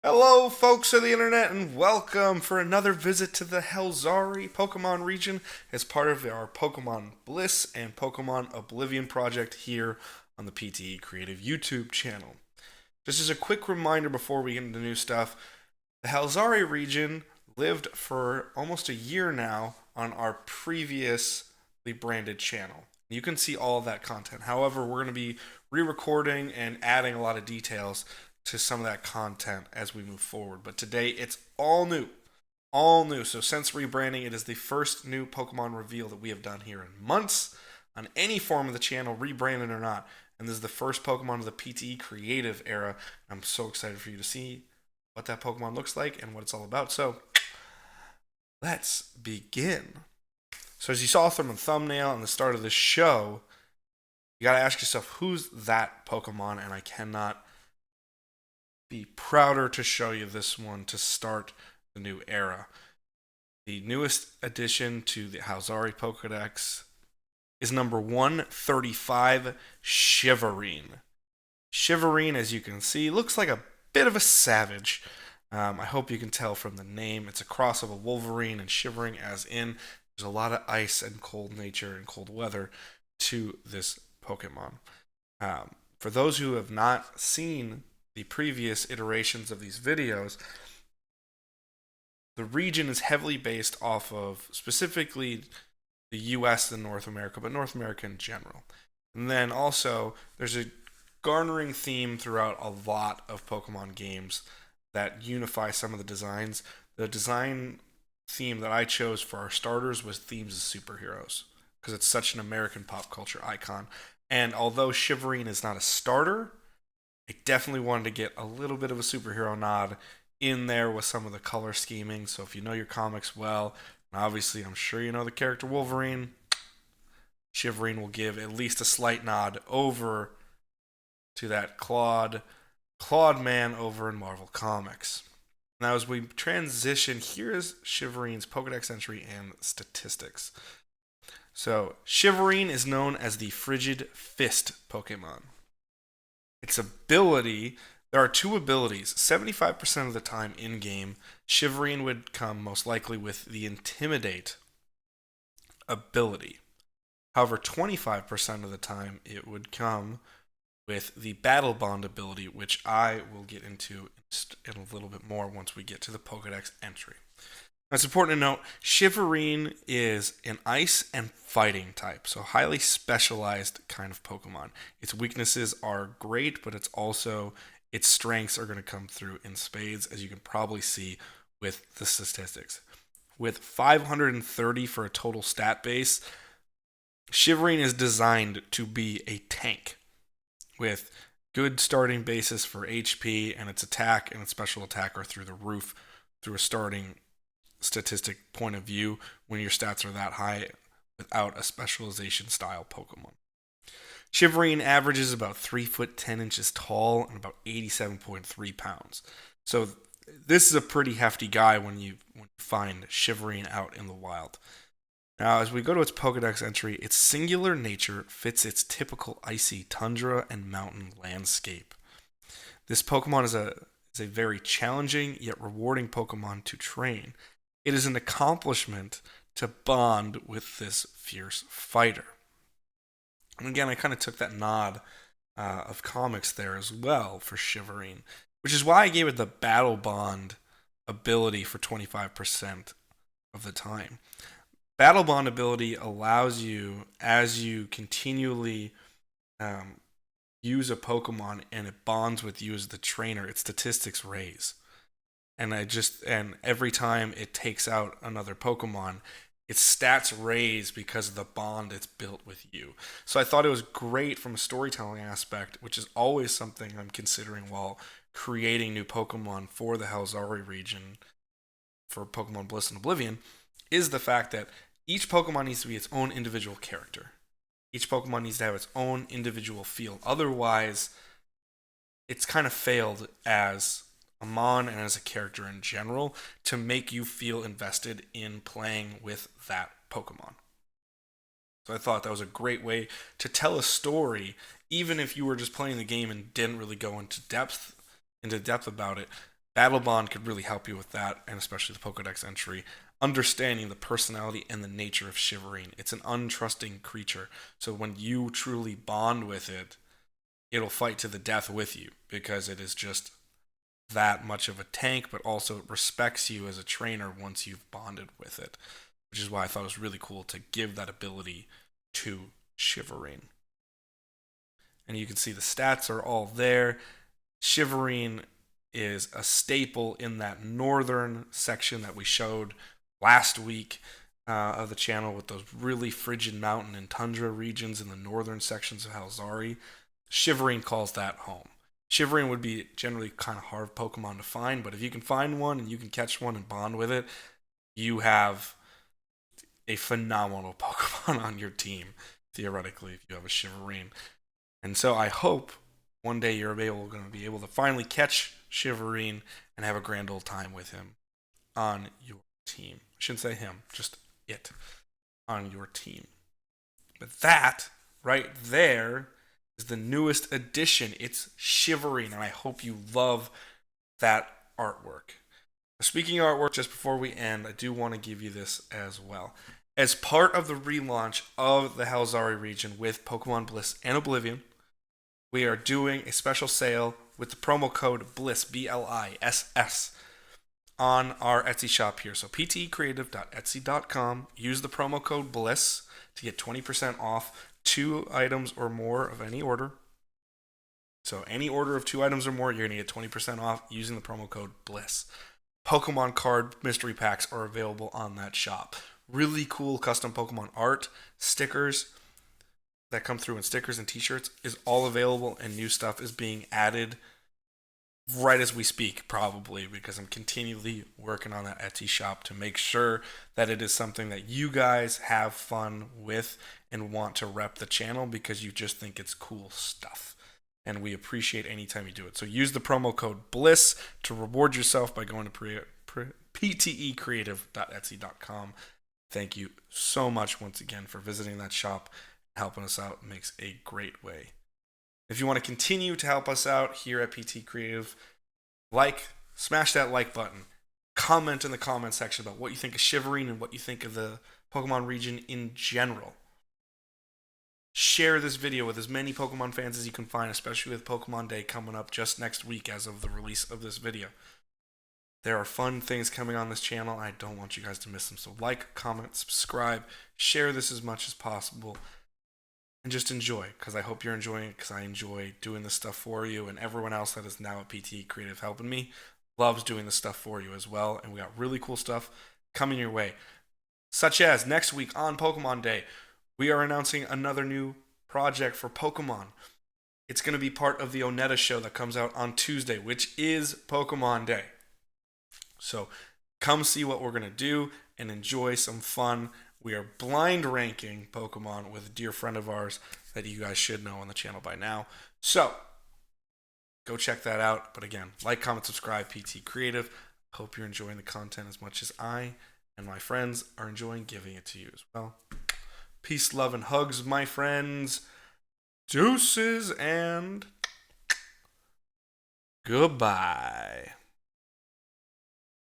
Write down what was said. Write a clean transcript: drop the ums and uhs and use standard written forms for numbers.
Hello, folks of the internet, and welcome for another visit to the Halzari Pokemon region as part of our Pokemon Bliss and Pokemon Oblivion project here on the PTE Creative YouTube channel. Just as a quick reminder before we get into new stuff, the Halzari region lived for almost a year now on our previously branded channel. You can see all of that content. However, we're going to be re-recording and adding a lot of details to some of that content as we move forward. But today it's all new. All new. So since rebranding, it is the first new Pokemon reveal that we have done here in months on any form of the channel, rebranded or not. And this is the first Pokemon of the PTE Creative era. I'm so excited for you to see what that Pokemon looks like and what it's all about. So let's begin. So as you saw from the thumbnail and the start of the show, you got to ask yourself, who's that Pokemon? And I cannot be prouder to show you this one to start the new era. The newest addition to the Halzari Pokedex is number 135, Shiverine. Shiverine, as you can see, looks like a bit of a savage. I hope you can tell from the name. It's a cross of a Wolverine and shivering, as in there's a lot of ice and cold nature and cold weather to this Pokemon. For those who have not seen the previous iterations of these videos, the region is heavily based off of specifically the US and North America, but North America in general. And then also, there's a garnering theme throughout a lot of Pokemon games that unify some of the designs. The design theme that I chose for our starters was themes of superheroes, because it's such an American pop culture icon. And although Shiverine is not a starter, I definitely wanted to get a little bit of a superhero nod in there with some of the color scheming. So if you know your comics well, and obviously I'm sure you know the character Wolverine, Shiverine will give at least a slight nod over to that clawed man over in Marvel Comics. Now as we transition, here is Shiverine's Pokedex entry and statistics. So Shiverine is known as the Frigid Fist Pokemon. Its ability, there are two abilities. 75% of the time in game, Shiverine would come most likely with the Intimidate ability. However, 25% of the time it would come with the Battle Bond ability, which I will get into in a little bit more once we get to the Pokedex entry. Now, it's important to note, Shiverine is an ice and fighting type, so highly specialized kind of Pokemon. Its weaknesses are great, but it's also its strengths are going to come through in spades, as you can probably see with the statistics. With 530 for a total stat base, Shiverine is designed to be a tank with good starting basis for HP, and its attack and its special attack are through the roof through a starting statistic point of view when your stats are that high without a specialization style Pokemon. Shiverine averages about 3 foot 10 inches tall and about 87.3 pounds. So this is a pretty hefty guy when you find Shiverine out in the wild. Now, as we go to its Pokedex entry, its singular nature fits its typical icy tundra and mountain landscape. This Pokemon is a very challenging yet rewarding Pokemon to train. It is an accomplishment to bond with this fierce fighter. And again, I kind of took that nod of comics there as well for Shiverine, which is why I gave it the Battle Bond ability for 25% of the time. Battle Bond ability allows you, as you continually use a Pokemon and it bonds with you as the trainer, its statistics raise. And every time it takes out another Pokemon, its stats raise because of the bond it's built with you. So I thought it was great from a storytelling aspect, which is always something I'm considering while creating new Pokemon for the Halzari region for Pokemon Bliss and Oblivion, is the fact that each Pokemon needs to be its own individual character. Each Pokemon needs to have its own individual feel. Otherwise, it's kind of failed as a mon and as a character in general to make you feel invested in playing with that Pokemon. So I thought that was a great way to tell a story, even if you were just playing the game and didn't really go into depth about it. Battle Bond could really help you with that, and especially the Pokedex entry. Understanding the personality and the nature of Shiverine. It's an untrusting creature, so when you truly bond with it, it'll fight to the death with you because it is just that much of a tank, but also it respects you as a trainer once you've bonded with it, which is why I thought it was really cool to give that ability to Shiverine. And you can see the stats are all there. Shiverine is a staple in that northern section that we showed last week of the channel with those really frigid mountain and tundra regions in the northern sections of Halzari. Shiverine calls that home. Shiverine would be generally kind of hard Pokemon to find, but if you can find one and you can catch one and bond with it, you have a phenomenal Pokemon on your team, theoretically, if you have a Shiverine. And so I hope one day you're going to be able to finally catch Shiverine and have a grand old time with him on your team. I shouldn't say him, just it on your team. But that right there is the newest addition. It's Shiverine, and I hope you love that artwork. Speaking of artwork, just before we end, I do want to give you this as well. As part of the relaunch of the Halzari region with Pokemon Bliss and Oblivion, we are doing a special sale with the promo code BLISS, BLISS, on our Etsy shop here. So ptecreative.etsy.com. Use the promo code BLISS to get 20% off 2 items or more of any order. So any order of 2 items or more, you're going to get 20% off using the promo code BLISS. Pokemon card mystery packs are available on that shop. Really cool custom Pokemon art, stickers that come through in stickers and t-shirts is all available, and new stuff is being added right as we speak, probably, because I'm continually working on that Etsy shop to make sure that it is something that you guys have fun with and want to rep the channel because you just think it's cool stuff. And we appreciate any time you do it. So use the promo code BLISS to reward yourself by going to ptecreative.etsy.com. Thank you so much once again for visiting that shop. Helping us out makes a great way. If you want to continue to help us out here at PT Creative, smash that like button. Comment in the comment section about what you think of Shiverine and what you think of the Pokemon region in general. Share this video with as many Pokemon fans as you can find, especially with Pokemon Day coming up just next week as of the release of this video. There are fun things coming on this channel. I don't want you guys to miss them. So like, comment, subscribe, share this as much as possible. And just enjoy, because I hope you're enjoying it, because I enjoy doing this stuff for you, and everyone else that is now at PTE Creative helping me loves doing this stuff for you as well, and we got really cool stuff coming your way. Such as, next week on Pokemon Day, we are announcing another new project for Pokemon. It's going to be part of the Onetta show that comes out on Tuesday, which is Pokemon Day. So come see what we're going to do and enjoy some fun. We are blind ranking Pokemon with a dear friend of ours that you guys should know on the channel by now. So, go check that out. But again, like, comment, subscribe, PT Creative. Hope you're enjoying the content as much as I and my friends are enjoying giving it to you as well. Peace, love, and hugs, my friends. Deuces and goodbye.